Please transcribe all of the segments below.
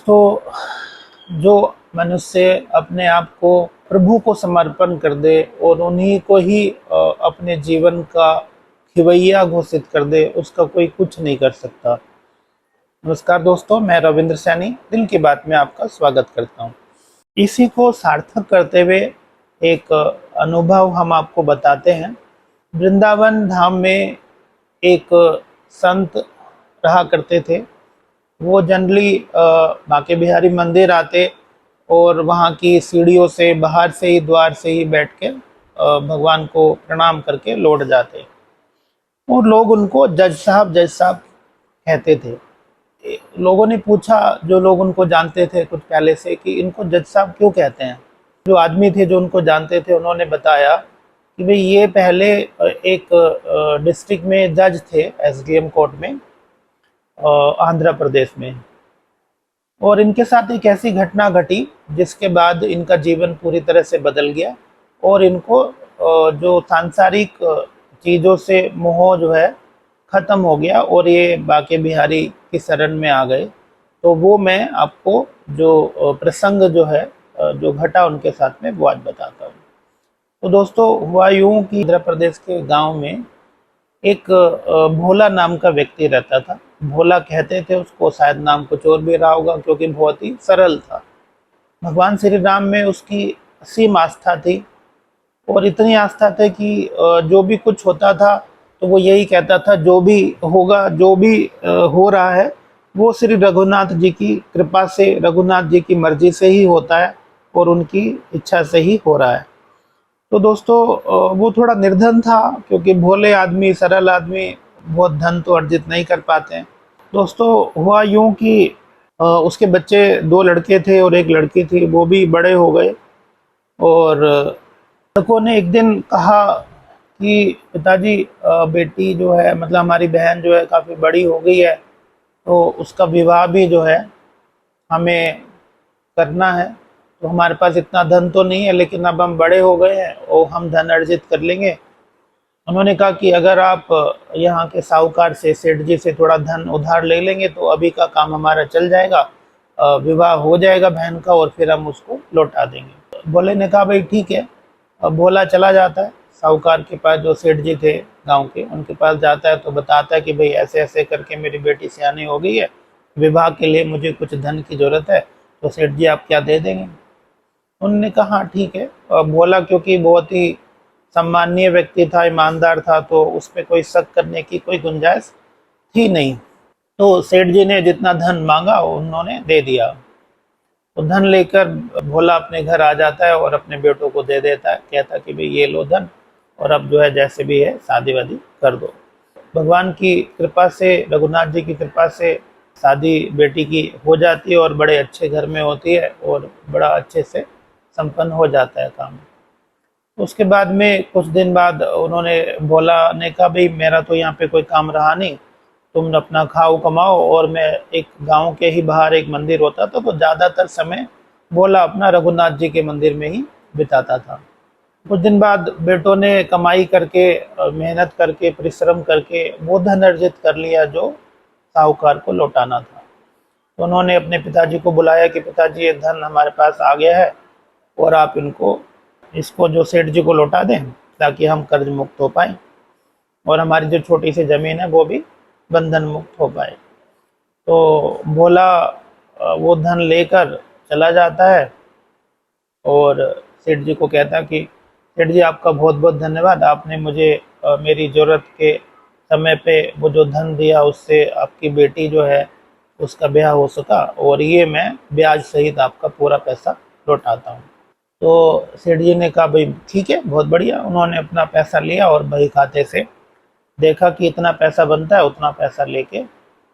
दोस्तों, जो मनुष्य अपने आप को प्रभु को समर्पण कर दे और उन्हीं को ही अपने जीवन का खिवैया घोषित कर दे, उसका कोई कुछ नहीं कर सकता। नमस्कार दोस्तों, मैं रविंद्र सैनी दिल की बात में आपका स्वागत करता हूँ। इसी को सार्थक करते हुए एक अनुभव हम आपको बताते हैं। वृंदावन धाम में एक संत रहा करते थे। वो जनरली बांके बिहारी मंदिर आते और वहाँ की सीढ़ियों से बाहर से ही द्वार से ही बैठ के भगवान को प्रणाम करके लौट जाते और लोग उनको जज साहब कहते थे। लोगों ने पूछा, जो लोग उनको जानते थे कुछ पहले से, कि इनको जज साहब क्यों कहते हैं। जो आदमी थे जो उनको जानते थे, उन्होंने बताया कि भाई ये पहले एक डिस्ट्रिक्ट में जज थे, एसडीएम कोर्ट में, आंध्र प्रदेश में। और इनके साथ एक ऐसी घटना घटी जिसके बाद इनका जीवन पूरी तरह से बदल गया और इनको जो सांसारिक चीज़ों से मोह जो है ख़त्म हो गया और ये बांके बिहारी की शरण में आ गए। तो वो मैं आपको जो प्रसंग जो है जो घटा उनके साथ में वो आज बताता हूँ। तो दोस्तों, हुआ यूँ कि आंध्र प्रदेश के गांव में एक भोला नाम का व्यक्ति रहता था। भोला कहते थे उसको, शायद नाम कुछ और भी रहा होगा क्योंकि बहुत ही सरल था। भगवान श्री राम में उसकी असीम आस्था थी और इतनी आस्था थी कि जो भी कुछ होता था तो वो यही कहता था, जो भी होगा, जो भी हो रहा है वो श्री रघुनाथ जी की कृपा से, रघुनाथ जी की मर्जी से ही होता है और उनकी इच्छा से ही हो रहा है। तो दोस्तों, वो थोड़ा निर्धन था क्योंकि भोले आदमी, सरल आदमी बहुत धन तो अर्जित नहीं कर पाते हैं। दोस्तों, हुआ यूं कि उसके बच्चे, दो लड़के थे और एक लड़की थी, वो भी बड़े हो गए। और लड़कों ने एक दिन कहा कि पिताजी, बेटी जो है, मतलब हमारी बहन जो है काफ़ी बड़ी हो गई है, तो उसका विवाह भी जो है हमें करना है। तो हमारे पास इतना धन तो नहीं है, लेकिन अब हम बड़े हो गए हैं और हम धन अर्जित कर लेंगे। उन्होंने कहा कि अगर आप यहाँ के साहूकार से, सेठ जी से थोड़ा धन उधार ले लेंगे तो अभी का काम हमारा चल जाएगा, विवाह हो जाएगा बहन का और फिर हम उसको लौटा देंगे। भोले ने कहा भाई ठीक है। अब भोला चला जाता है साहूकार के पास, जो सेठ जी थे गांव के, उनके पास जाता है तो बताता है कि भाई ऐसे ऐसे करके मेरी बेटी सियानी हो गई है, विवाह के लिए मुझे कुछ धन की ज़रूरत है, तो सेठ जी आप क्या दे देंगे। उन्होंने कहा हाँ ठीक है। भोला क्योंकि बहुत ही सम्माननीय व्यक्ति था, ईमानदार था, तो उस पर कोई शक करने की कोई गुंजाइश थी नहीं। तो सेठ जी ने जितना धन मांगा उन्होंने दे दिया। तो धन लेकर भोला अपने घर आ जाता है और अपने बेटों को दे देता है, कहता कि भाई ये लो धन और अब जो है जैसे भी है शादी वादी कर दो। भगवान की कृपा से, रघुनाथ जी की कृपा से शादी बेटी की हो जाती है और बड़े अच्छे घर में होती है और बड़ा अच्छे से संपन्न हो जाता है काम। उसके बाद में कुछ दिन बाद उन्होंने, भोला ने कहा भाई मेरा तो यहाँ पे कोई काम रहा नहीं, तुम अपना खाओ कमाओ। और मैं, एक गांव के ही बाहर एक मंदिर होता था, तो ज़्यादातर समय भोला अपना रघुनाथ जी के मंदिर में ही बिताता था। कुछ दिन बाद बेटों ने कमाई करके, मेहनत करके, परिश्रम करके वो धन अर्जित कर लिया जो साहूकार को लौटाना था। तो उन्होंने अपने पिताजी को बुलाया कि पिताजी ये धन हमारे पास आ गया है और आप इसको जो सेठ जी को लौटा दें ताकि हम कर्ज मुक्त हो पाए और हमारी जो छोटी सी ज़मीन है वो भी बंधन मुक्त हो पाए। तो भोला वो धन लेकर चला जाता है और सेठ जी को कहता कि सेठ जी आपका बहुत बहुत धन्यवाद, आपने मुझे मेरी ज़रूरत के समय पे वो जो धन दिया उससे आपकी बेटी जो है उसका ब्याह हो सका और ये मैं ब्याज सहित आपका पूरा पैसा लौटाता हूँ। तो सेठ जी ने कहा भाई ठीक है, बहुत बढ़िया। उन्होंने अपना पैसा लिया और बही खाते से देखा कि इतना पैसा बनता है, उतना पैसा लेके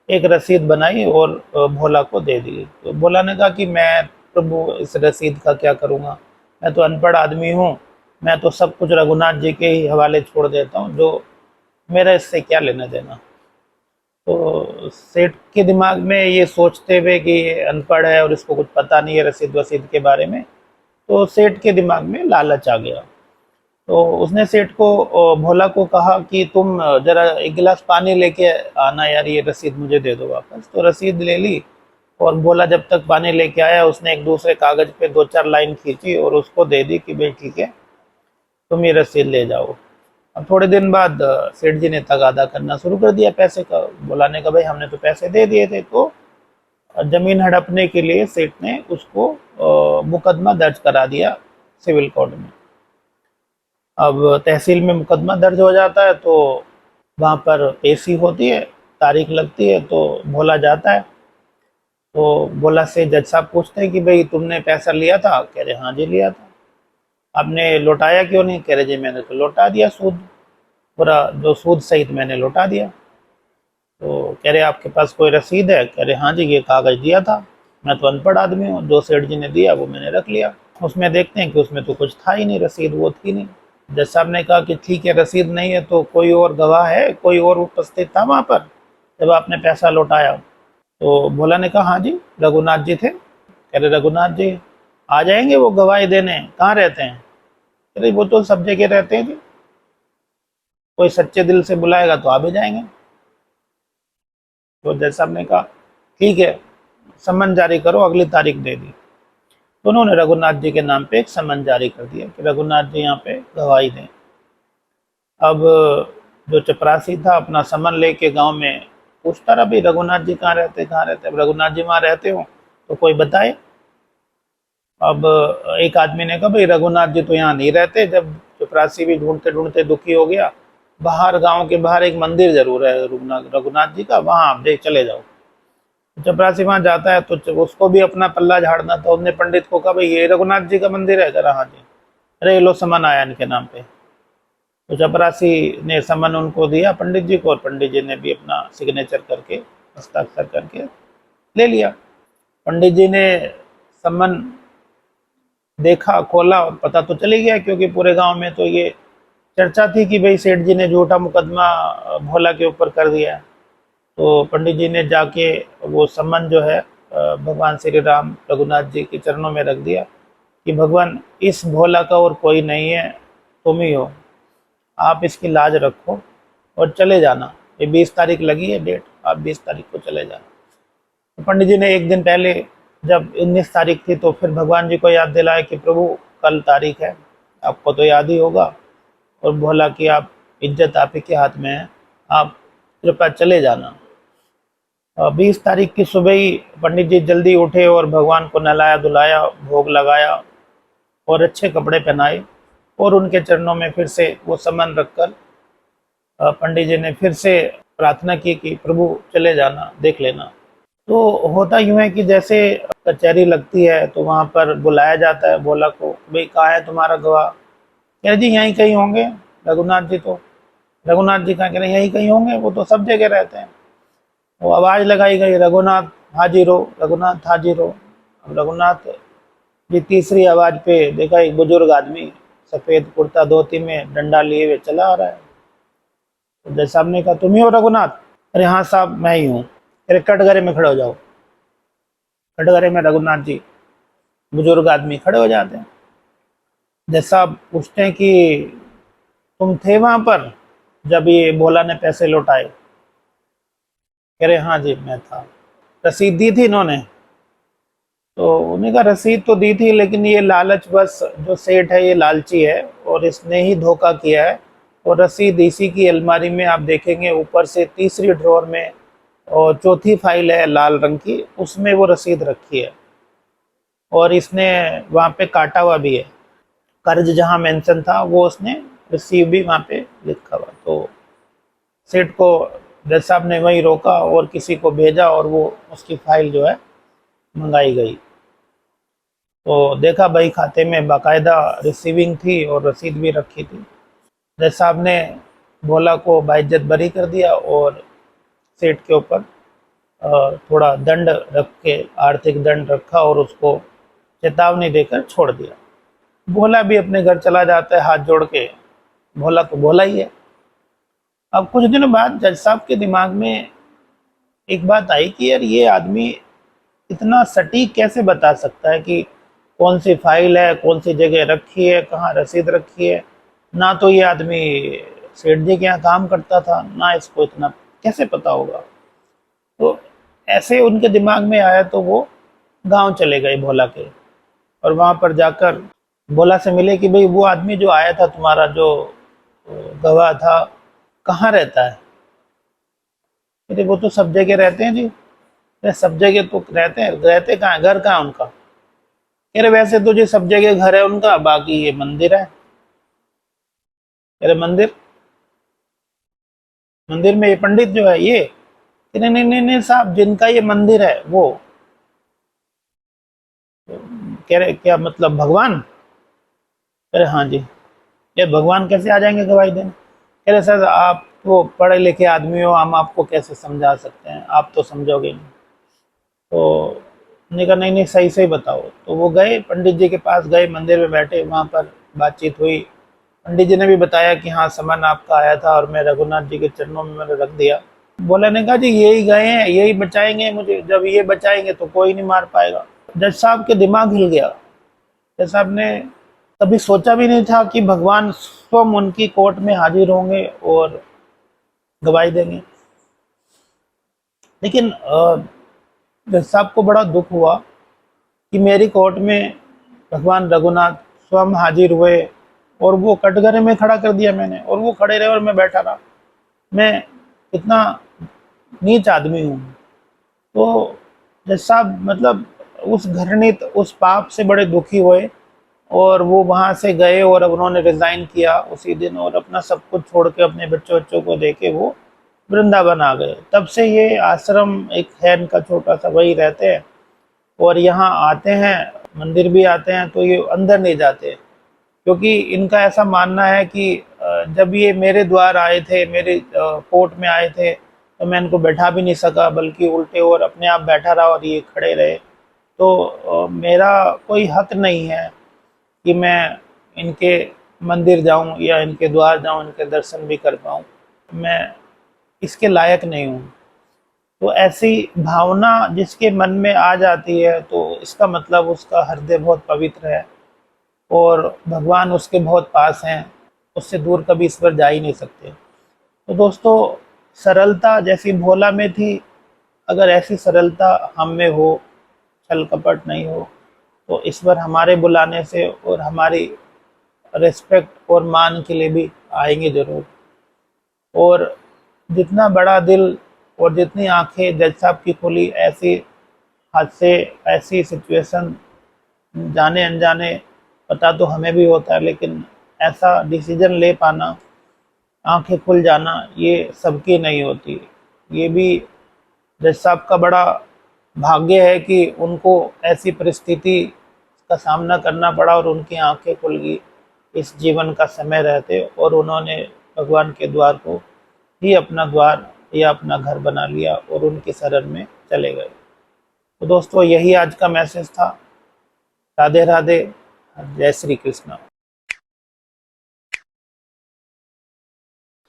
एक रसीद बनाई और भोला को दे दी। तो भोला ने कहा कि मैं प्रभु इस रसीद का क्या करूँगा, मैं तो अनपढ़ आदमी हूँ, मैं तो सब कुछ रघुनाथ जी के ही हवाले छोड़ देता हूँ, जो मेरा इससे क्या लेना देना। तो सेठ के दिमाग में ये सोचते हुए कि ये अनपढ़ है और इसको कुछ पता नहीं है रसीद वसीद के बारे में, तो सेठ के दिमाग में लालच आ गया। तो उसने सेठ को, भोला को कहा कि तुम जरा एक गिलास पानी लेके आना यार, ये रसीद मुझे दे दो वापस। तो रसीद ले ली और भोला जब तक पानी लेके आया उसने एक दूसरे कागज पे 2-4 लाइन खींची और उसको दे दी कि भाई ठीक है, तुम ये रसीद ले जाओ। अब थोड़े दिन बाद सेठ जी ने तगादा करना शुरू कर दिया पैसे का। भोला ने कहा भाई हमने तो पैसे दे दिए थे। तो जमीन हड़पने के लिए सेठ ने उसको मुकदमा दर्ज करा दिया सिविल कोर्ट में। अब तहसील में मुकदमा दर्ज हो जाता है तो वहाँ पर पेशी होती है, तारीख लगती है, तो भोला जाता है। तो भोला से जज साहब पूछते हैं कि भाई तुमने पैसा लिया था? कह रहे हाँ जी लिया था। आपने लौटाया क्यों नहीं? कह रहे जी मैंने तो लौटा दिया, सूद पूरा, जो सूद सहित मैंने लौटा दिया। तो कह रहे आपके पास कोई रसीद है? कह रहे हाँ जी ये कागज दिया था, मैं तो अनपढ़ आदमी हूँ, जो सेठ जी ने दिया वो मैंने रख लिया। उसमें देखते हैं कि उसमें तो कुछ था ही नहीं, रसीद वो थी नहीं। जज साहब ने कहा कि ठीक है रसीद नहीं है तो कोई और गवाह है, कोई और उपस्थित था वहाँ पर जब आपने पैसा लौटाया? तो भोला ने कहा हाँ जी रघुनाथ जी थे। कह रहे रघुनाथ जी आ जाएंगे वो गवाही देने, कहाँ रहते हैं? कह रहे वो तो सब जगह रहते हैं जी, कोई सच्चे दिल से बुलाएगा तो आ भी जाएंगे। तो जज साहब ने कहा ठीक है समन जारी करो, अगली तारीख दे दी। तो उन्होंने रघुनाथ जी के नाम पे एक समन जारी कर दिया कि रघुनाथ जी यहाँ पे गवाही दें। अब जो चपरासी था अपना समन लेके गांव में पूछता रहा भाई रघुनाथ जी कहाँ रहते, कहाँ रहते? अब रघुनाथ जी वहाँ रहते हो तो कोई बताए। अब एक आदमी ने कहा भाई रघुनाथ जी तो यहाँ नहीं रहते। जब चपरासी भी ढूंढते ढूंढते दुखी हो गया, बाहर गांव के बाहर एक मंदिर जरूर है रघुनाथ रघुनाथ जी का, वहां आप देख चले जाओ। चपरासी वहां जाता है तो उसको भी अपना पल्ला झाड़ना था। उसने पंडित को कहा भाई ये रघुनाथ जी का मंदिर है? कहा हाँ जी। अरे लो समन आया इनके नाम पे। तो चपरासी ने समन उनको दिया पंडित जी को, और पंडित जी ने भी अपना सिग्नेचर करके हस्ताक्षर करके ले लिया। पंडित जी ने समन देखा, खोला और पता तो चली गया, क्योंकि पूरे गांव में तो ये चर्चा थी कि भाई सेठ जी ने झूठा मुकदमा भोला के ऊपर कर दिया। तो पंडित जी ने जाके वो सम्मन जो है भगवान श्री राम रघुनाथ जी के चरणों में रख दिया कि भगवान इस भोला का और कोई नहीं है, तुम ही हो, आप इसकी लाज रखो और चले जाना। ये 20 तारीख लगी है डेट, आप 20 तारीख को चले जाना। तो पंडित जी ने एक दिन पहले जब 19 तारीख थी तो फिर भगवान जी को याद दिलाया कि प्रभु कल तारीख है, आपको तो याद ही होगा, और भोला की आप इज्जत आप ही के हाथ में है, आप कृपया चले जाना। 20 तारीख की सुबह ही पंडित जी जल्दी उठे और भगवान को नहलाया धुलाया, भोग लगाया और अच्छे कपड़े पहनाए, और उनके चरणों में फिर से वो समन रखकर पंडित जी ने फिर से प्रार्थना की कि प्रभु चले जाना, देख लेना। तो होता यूं है कि जैसे कचहरी लगती है तो वहां पर बुलाया जाता है भोला को, भाई कहाँ है तुम्हारा गवाह? कह रहे जी यहीं कहीं होंगे रघुनाथ जी। तो रघुनाथ जी कहाँ? कह रहे यहीं कहीं होंगे, वो तो सब जगह रहते हैं। वो आवाज लगाई गई रघुनाथ हाजिर हो, रघुनाथ हाजिर हो। अब रघुनाथ जी तीसरी आवाज पे देखा एक बुजुर्ग आदमी सफेद कुर्ता धोती में डंडा लिए हुए चला आ रहा है। तो जज साहब ने कहा तुम ही हो रघुनाथ? अरे हाँ साहब मैं ही हूँ। अरे कटघरे में खड़े हो जाओ। कटघरे में रघुनाथ जी बुजुर्ग आदमी खड़े हो जाते हैं। जज साहब पूछते हैं कि तुम थे वहां पर जब ये भोला ने पैसे लौटाए? कह रहे हाँ जी मैं था। रसीद दी थी इन्होंने? तो उन्हें कहा रसीद तो दी थी, लेकिन ये लालच, बस जो सेठ है ये लालची है और इसने ही धोखा किया है। और रसीद इसी की अलमारी में आप देखेंगे ऊपर से तीसरी ड्रॉर में, और चौथी फाइल है लाल रंग की, उसमें वो रसीद रखी है। और इसने वहाँ पे काटा हुआ भी है, कर्ज जहाँ मेंशन था वो उसने रिसीव भी वहाँ पे लिखा हुआ। तो सेठ को जज साहब ने वहीं रोका और किसी को भेजा और वो उसकी फाइल जो है मंगाई गई। तो देखा भाई खाते में बाकायदा रिसीविंग थी और रसीद भी रखी थी। जज साहब ने भोला को बाइज्जत बरी कर दिया और सेठ के ऊपर थोड़ा दंड रख के, आर्थिक दंड रखा और उसको चेतावनी देकर छोड़ दिया। भोला भी अपने घर चला जाता है हाथ जोड़ के, भोला तो भोला ही है। अब कुछ दिनों बाद जज साहब के दिमाग में एक बात आई कि यार ये आदमी इतना सटीक कैसे बता सकता है कि कौन सी फाइल है, कौन सी जगह रखी है, कहाँ रसीद रखी है। ना तो ये आदमी सेठ जी के यहाँ काम करता था, ना इसको इतना कैसे पता होगा। तो ऐसे उनके दिमाग में आया तो वो गांव चले गए भोला के, और वहां पर जाकर भोला से मिले कि भाई वो आदमी जो आया था तुम्हारा जो गवाह था कहाँ रहता है। अरे वो तो सब जगह रहते हैं जी। अरे सब जगह तो रहते हैं, रहते कहाँ हैं? घर कहाँ है उनका? अरे वैसे तो जी सब जगह घर है उनका, बाकी ये मंदिर है। अरे मंदिर, मंदिर में ये पंडित जो है ये, नहीं नहीं नहीं नहीं साहब, जिनका ये मंदिर है वो कह रहे क्या मतलब भगवान? अरे हाँ जी। ये भगवान कैसे आ जाएंगे गवाही देने? कह रहे सर आप तो पढ़े लिखे आदमी हो, हम आपको कैसे समझा सकते हैं, आप तो समझोगे नहीं। तो मैंने कहा नहीं नहीं सही सही बताओ। तो वो गए पंडित जी के पास, गए मंदिर में बैठे, वहाँ पर बातचीत हुई। पंडित जी ने भी बताया कि हाँ सामान आपका आया था और मैं रघुनाथ जी के चरणों में मैंने रख दिया। बोला ने कहा जी यही गए हैं, यही बचाएंगे मुझे, जब ये बचाएंगे तो कोई नहीं मार पाएगा। जज साहब के दिमाग हिल गया। जज साहब ने कभी सोचा भी नहीं था कि भगवान स्वयं उनकी कोर्ट में हाजिर होंगे और गवाही देंगे। लेकिन जज साहब को बड़ा दुख हुआ कि मेरी कोर्ट में भगवान रघुनाथ स्वयं हाजिर हुए और वो कटघरे में खड़ा कर दिया मैंने, और वो खड़े रहे और मैं बैठा रहा। मैं कितना नीच आदमी हूँ। तो जज साहब मतलब उस घृणित उस पाप से बड़े दुखी हुए, और वो वहाँ से गए और उन्होंने रिज़ाइन किया उसी दिन, और अपना सब कुछ छोड़ के अपने बच्चों बच्चों को देके वो वृंदावन आ गए। तब से ये आश्रम एक है इनका छोटा सा, वही रहते हैं और यहाँ आते हैं, मंदिर भी आते हैं, तो ये अंदर नहीं जाते क्योंकि इनका ऐसा मानना है कि जब ये मेरे द्वार आए थे, मेरे कोर्ट में आए थे, तो मैं इनको बैठा भी नहीं सका, बल्कि उल्टे और अपने आप बैठा रहा और ये खड़े रहे। तो मेरा कोई हक नहीं है कि मैं इनके मंदिर जाऊं या इनके द्वार जाऊं, इनके दर्शन भी कर पाऊं। मैं इसके लायक नहीं हूं। तो ऐसी भावना जिसके मन में आ जाती है तो इसका मतलब उसका हृदय बहुत पवित्र है और भगवान उसके बहुत पास हैं, उससे दूर कभी ईश्वर जा ही नहीं सकते। तो दोस्तों, सरलता जैसी भोला में थी, अगर ऐसी सरलता हम में हो, छल कपट नहीं हो, तो ईश्वर हमारे बुलाने से और हमारी रिस्पेक्ट और मान के लिए भी आएंगे जरूर। और जितना बड़ा दिल और जितनी आंखें जज साहब की खुली, ऐसी हादसे, ऐसी सिचुएशन जाने अनजाने पता तो हमें भी होता है, लेकिन ऐसा डिसीजन ले पाना, आंखें खुल जाना, ये सबकी नहीं होती। ये भी जज साहब का बड़ा भाग्य है कि उनको ऐसी परिस्थिति का सामना करना पड़ा और उनकी आंखें खुल गई इस जीवन का समय रहते, और उन्होंने भगवान के द्वार को ही अपना द्वार या अपना घर बना लिया और उनकी शरण में चले गए। तो दोस्तों, यही आज का मैसेज था। राधे राधे, जय श्री कृष्ण।